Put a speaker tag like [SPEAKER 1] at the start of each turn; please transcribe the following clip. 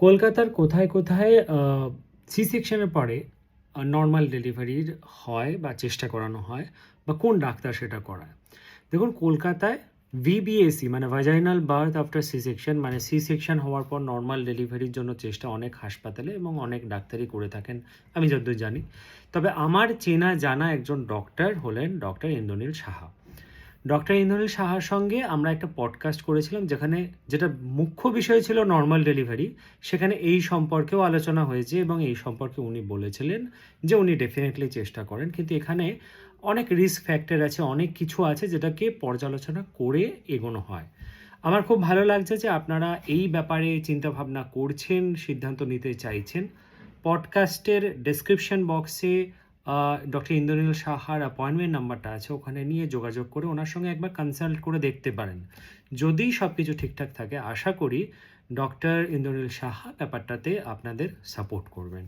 [SPEAKER 1] কলকাতার কোথায় কোথায় সি সেকশনের পরে নর্মাল ডেলিভারির হয় বা চেষ্টা করানো হয় বা কোন ডাক্তার সেটা করায়? দেখুন, কলকাতায় ভিবিএসি মানে vaginal birth after C section, মানে সি সেকশন হওয়ার পর নর্মাল ডেলিভারির জন্য চেষ্টা অনেক হাসপাতালে এবং অনেক ডাক্তারই করে থাকেন, আমি যতদূর জানি। তবে আমার চেনা জানা একজন ডক্টর হলেন ডক্টর ইন্দ্রনীল সাহা। ডক্টর ইন্দ্রনীল সাহার সঙ্গে আমরা একটা পডকাস্ট করেছিলাম, যেখানে যেটা মুখ্য বিষয় ছিল নর্মাল ডেলিভারি, সেখানে এই সম্পর্কেও আলোচনা হয়েছে এবং এই সম্পর্কে উনি বলেছিলেন যে উনি ডেফিনেটলি চেষ্টা করেন, কিন্তু এখানে অনেক রিস্ক ফ্যাক্টর আছে, অনেক কিছু আছে যেটাকে পর্যালোচনা করে এগোনো হয়। আমার খুব ভালো লাগছে যে আপনারা এই ব্যাপারে চিন্তাভাবনা করছেন, সিদ্ধান্ত নিতে চাইছেন। পডকাস্টের ডেসক্রিপশন বক্সে ডক্টর ইন্দ্রনীল সাহার অ্যাপয়েন্টমেন্ট নাম্বারটা আছে, ওখানে নিয়ে যোগাযোগ করে ওনার সঙ্গে একবার কনসাল্ট করে দেখতে পারেন। যদি সব কিছু ঠিকঠাক থাকে, আশা করি ডক্টর ইন্দ্রনীল সাহা ব্যাপারটাতে আপনাদের সাপোর্ট করবেন।